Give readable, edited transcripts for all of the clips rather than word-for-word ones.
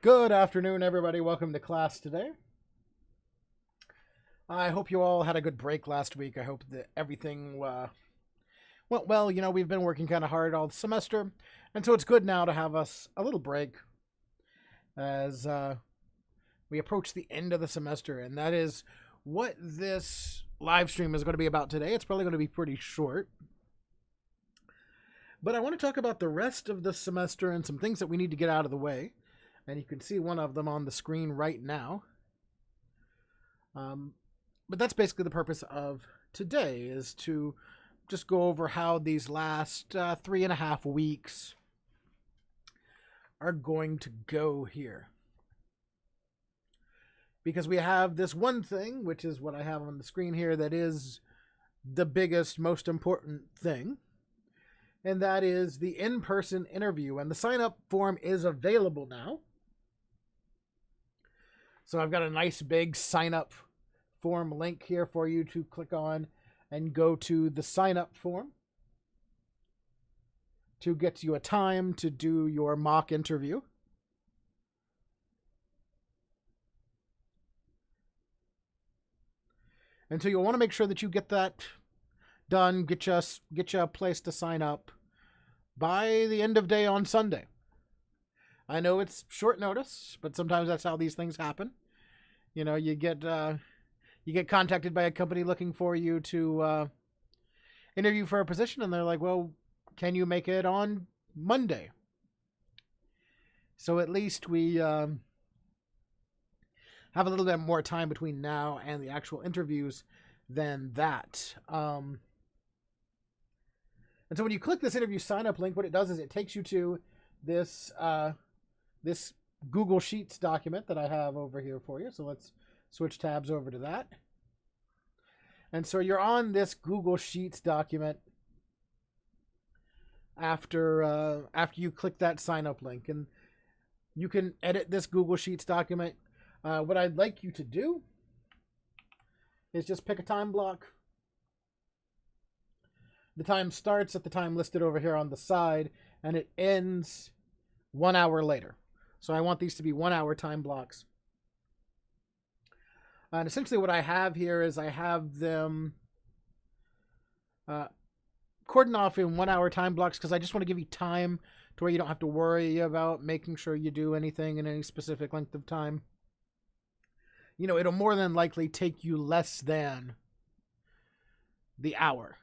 Good afternoon, everybody. Welcome to class today. I hope you all had a good break last week. I hope that everything went well. You know, we've been working kind of hard all semester, and so it's good now to have us a little break as we approach the end of the semester, and that is what this live stream is going to be about today. It's probably going to be pretty short. But I want to talk about the rest of the semester and some things that we need to get out of the way. And you can see one of them on the screen right now. But that's basically the purpose of today, is to just go over how these last 3.5 weeks are going to go here. Because we have this one thing, which is what I have on the screen here, that is the biggest, most important thing. And that is the in-person interview. And the sign-up form is available now. So I've got a nice big sign-up form link here for you to click on and go to the sign-up form to get you a time to do your mock interview. And so you'll want to make sure that you get that done, get you a place to sign up by the end of day on Sunday. I know it's short notice, but sometimes that's how these things happen. You know, you get contacted by a company looking for you to interview for a position, and they're like, well, can you make it on Monday? So at least we have a little bit more time between now and the actual interviews than that. And so when you click this interview sign-up link, what it does is it takes you to this this Google Sheets document that I have over here for you. So let's switch tabs over to that. And so you're on this Google Sheets document after you click that sign-up link. And you can edit this Google Sheets document. What I'd like you to do is just pick a time block. The time starts at the time listed over here on the side, and it ends 1 hour later. So I want these to be 1 hour time blocks. And essentially what I have here is I have them cordon off in 1 hour time blocks because I just want to give you time to where you don't have to worry about making sure you do anything in any specific length of time. You know, it'll more than likely take you less than the hour.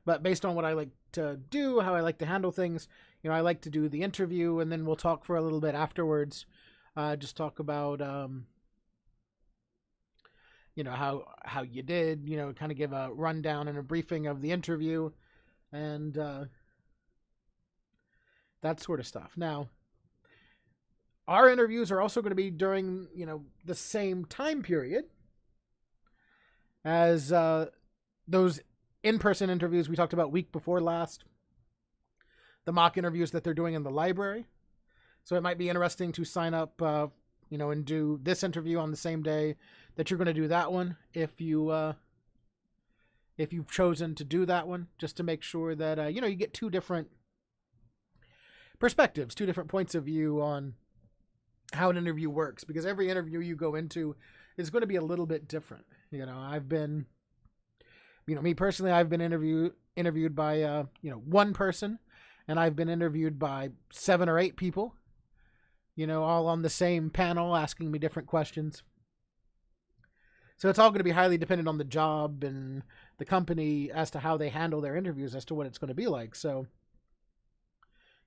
But based on what I like to do, how I like to handle things, you know, I like to do the interview, and then we'll talk for a little bit afterwards. Just talk about, you know, how you did, you know, kind of give a rundown and a briefing of the interview and that sort of stuff. Now, our interviews are also going to be during, you know, the same time period as those in-person interviews we talked about week before last. The mock interviews that they're doing in the library. So it might be interesting to sign up, you know, and do this interview on the same day that you're going to do that one. If you've chosen to do that one, just to make sure that, you know, you get two different perspectives, two different points of view on how an interview works, because every interview you go into is going to be a little bit different. You know, me personally, I've been interviewed by, you know, one person, and I've been interviewed by 7 or 8 people, you know, all on the same panel asking me different questions. So it's all going to be highly dependent on the job and the company as to how they handle their interviews as to what it's going to be like. So,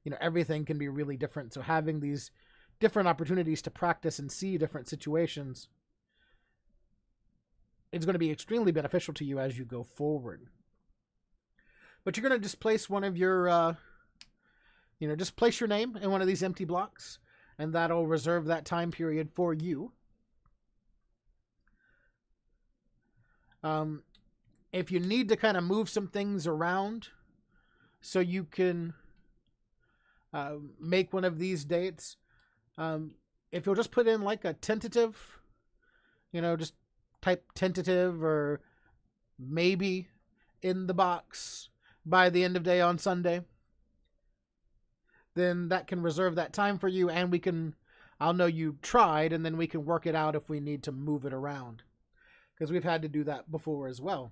you know, everything can be really different. So having these different opportunities to practice and see different situations, it's going to be extremely beneficial to you as you go forward. But you're going to just place one of your, you know, just place your name in one of these empty blocks, and that'll reserve that time period for you. If you need to kind of move some things around so you can make one of these dates, if you'll just put in like a tentative, you know, just type tentative or maybe in the box by the end of day on Sunday, then that can reserve that time for you, and we can I'll know you tried, and then we can work it out if we need to move it around. Because we've had to do that before as well.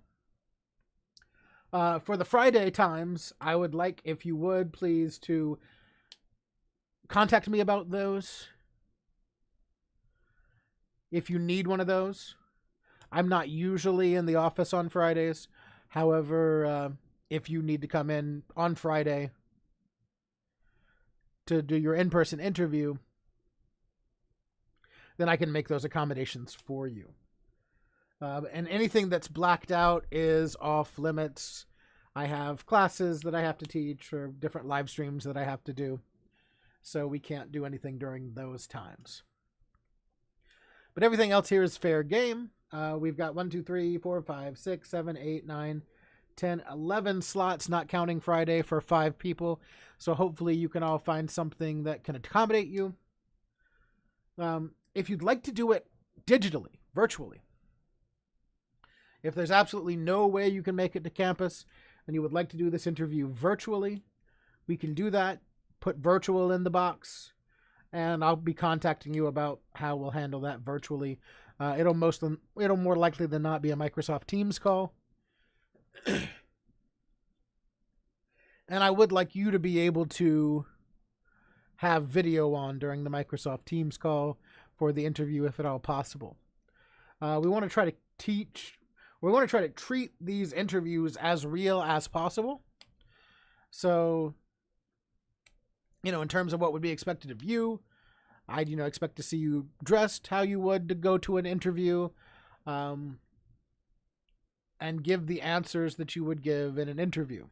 For the Friday times, I would like, if you would, please, to contact me about those. If you need one of those. I'm not usually in the office on Fridays. However, if you need to come in on Friday to do your in-person interview, then I can make those accommodations for you. And anything that's blacked out is off limits. I have classes that I have to teach or different live streams that I have to do. So we can't do anything during those times. But everything else here is fair game. We've got 1, 2, 3, 4, 5, 6, 7, 8, 9, 10, 11 slots, not counting Friday, for 5 people. So hopefully you can all find something that can accommodate you. If you'd like to do it digitally, virtually, if there's absolutely no way you can make it to campus and you would like to do this interview virtually, we can do that. Put virtual in the box, and I'll be contacting you about how we'll handle that virtually. It'll more likely than not be a Microsoft Teams call. And I would like you to be able to have video on during the Microsoft Teams call for the interview, if at all possible. We want to try to treat these interviews as real as possible. So, in terms of what would be expected of you, I'd, expect to see you dressed how you would to go to an interview, and give the answers that you would give in an interview.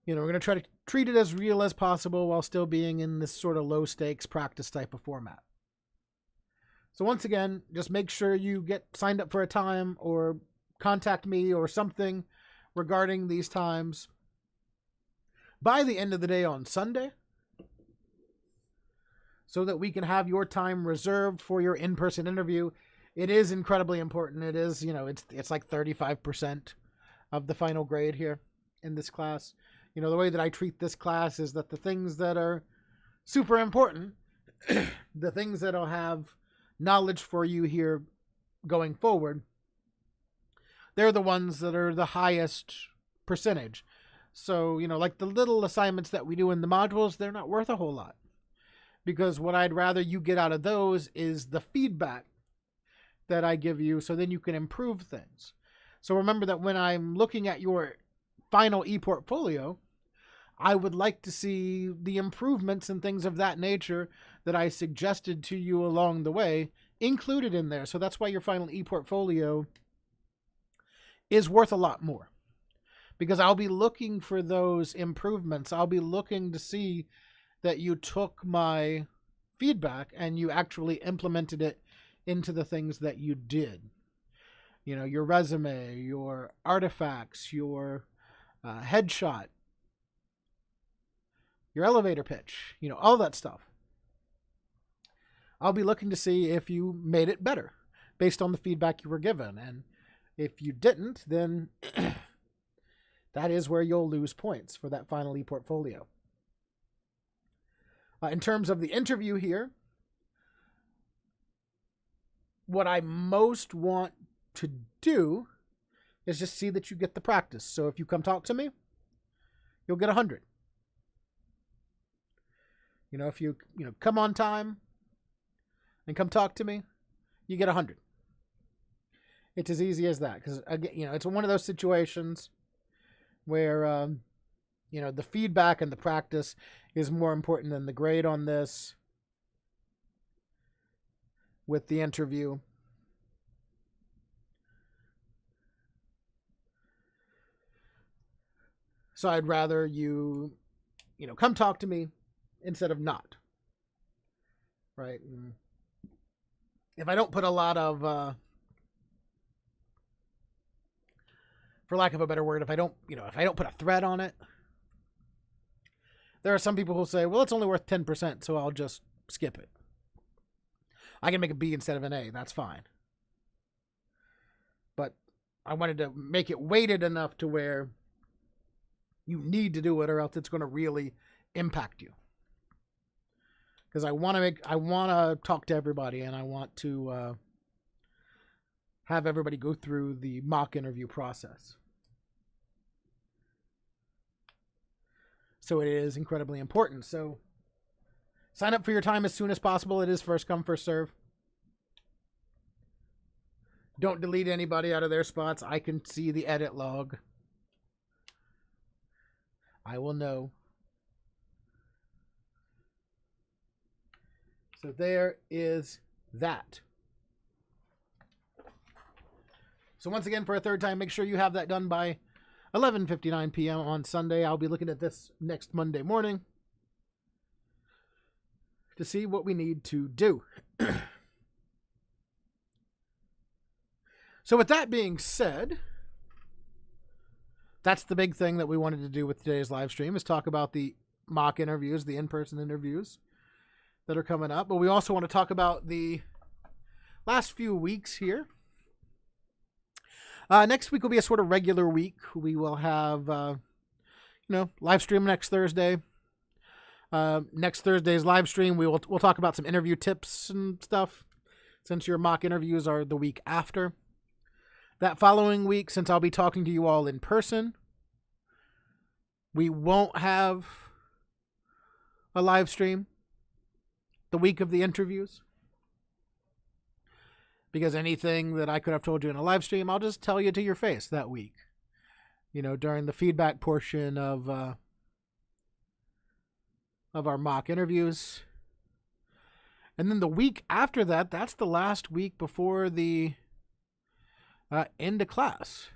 We're going to try to treat it as real as possible while still being in this sort of low stakes practice type of format. So once again, just make sure you get signed up for a time or contact me or something regarding these times by the end of the day on Sunday, so that we can have your time reserved for your in-person interview. It is incredibly important. It is, it's like 35% of the final grade here in this class. The way that I treat this class is that the things that are super important, the things that'll have knowledge for you here going forward, they're the ones that are the highest percentage. So, like the little assignments that we do in the modules, they're not worth a whole lot. Because what I'd rather you get out of those is the feedback that I give you, so then you can improve things. So remember that when I'm looking at your final e-portfolio, I would like to see the improvements and things of that nature that I suggested to you along the way included in there. So that's why your final e-portfolio is worth a lot more. Because I'll be looking for those improvements. I'll be looking to see that you took my feedback and you actually implemented it into the things that you did. Your resume, your artifacts, your headshot, your elevator pitch, all that stuff. I'll be looking to see if you made it better based on the feedback you were given. And if you didn't, then that is where you'll lose points for that final e-portfolio. In terms of the interview here, what I most want to do is just see that you get the practice. So if you come talk to me, you'll get 100. If you come on time and come talk to me, you get 100. It's as easy as that. Because again, it's one of those situations where the feedback and the practice is more important than the grade on this with the interview. So I'd rather you, come talk to me instead of not. Right? And if I don't put a lot of, for lack of a better word, if I don't put a thread on it, there are some people who'll say, well, it's only worth 10%, so I'll just skip it. I can make a B instead of an A. That's fine. But I wanted to make it weighted enough to where you need to do it, or else it's going to really impact you. because I want to talk to everybody, and I want to have everybody go through the mock interview process. So it is incredibly important. So sign up for your time as soon as possible. It is first come, first serve. Don't delete anybody out of their spots. I can see the edit log. I will know. So there is that. So once again, for a third time, make sure you have that done by 11:59 p.m. on Sunday. I'll be looking at this next Monday morning to see what we need to do. So with that being said, that's the big thing that we wanted to do with today's live stream, is talk about the mock interviews, the in-person interviews that are coming up. But we also want to talk about the last few weeks here. Next week will be a sort of regular week. We will have, live stream next Thursday. Next Thursday's live stream, we'll talk about some interview tips and stuff, since your mock interviews are the week after. That following week, since I'll be talking to you all in person, we won't have a live stream the week of the interviews, because anything that I could have told you in a live stream, I'll just tell you to your face that week, during the feedback portion of our mock interviews. And then the week after that, that's the last week before the end of class.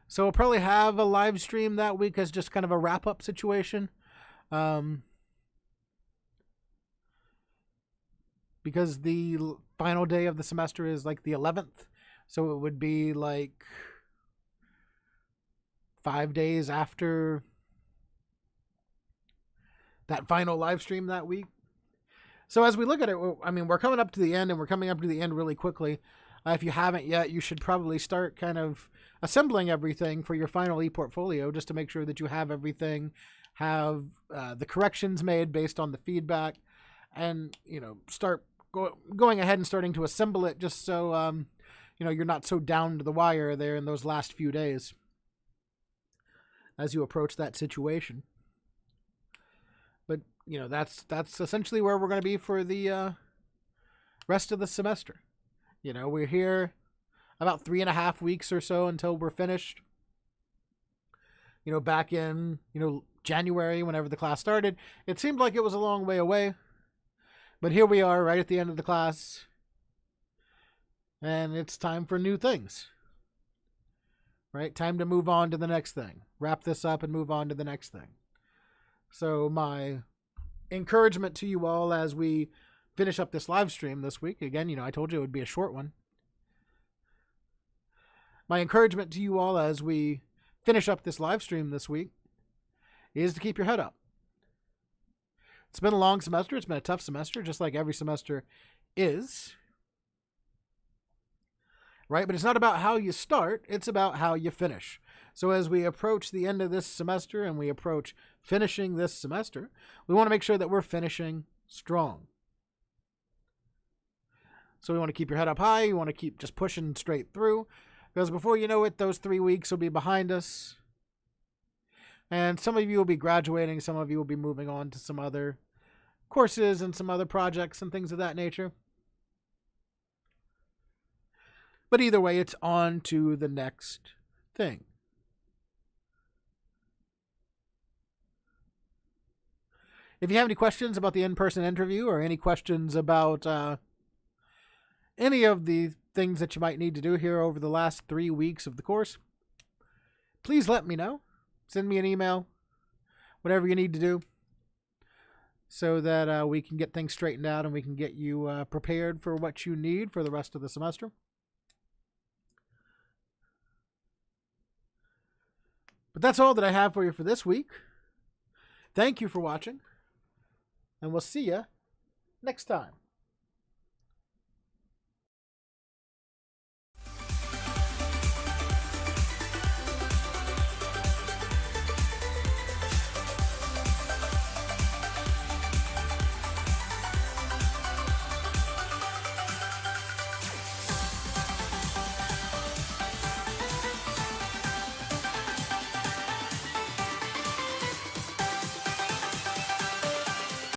So we'll probably have a live stream that week as just kind of a wrap-up situation. Because the final day of the semester is like the 11th. So it would be like 5 days after that final live stream that week. So as we look at it, I mean, we're coming up to the end, and we're coming up to the end really quickly. If you haven't yet, you should probably start kind of assembling everything for your final e-portfolio, just to make sure that you have everything, have the corrections made based on the feedback, and, start going ahead and starting to assemble it, just so, you're not so down to the wire there in those last few days as you approach that situation. But, that's essentially where we're going to be for the rest of the semester. We're here about 3.5 weeks or so until we're finished. Back in, January, whenever the class started, it seemed like it was a long way away. But here we are, right at the end of the class. And it's time for new things. Right? Time to move on to the next thing. Wrap this up and move on to the next thing. So my encouragement to you all as we finish up this live stream this week, again, I told you it would be a short one. My encouragement to you all as we finish up this live stream this week is to keep your head up. It's been a long semester. It's been a tough semester, just like every semester is. Right? But it's not about how you start. It's about how you finish. So as we approach the end of this semester and we approach finishing this semester, we want to make sure that we're finishing strong. So we want to keep your head up high. You want to keep just pushing straight through, because before you know it, those 3 weeks will be behind us. And some of you will be graduating. Some of you will be moving on to some other courses and some other projects and things of that nature. But either way, it's on to the next thing. If you have any questions about the in-person interview, or any questions about any of the things that you might need to do here over the last 3 weeks of the course, please let me know. Send me an email, whatever you need to do, so that we can get things straightened out and we can get you prepared for what you need for the rest of the semester. But that's all that I have for you for this week. Thank you for watching, and we'll see you next time.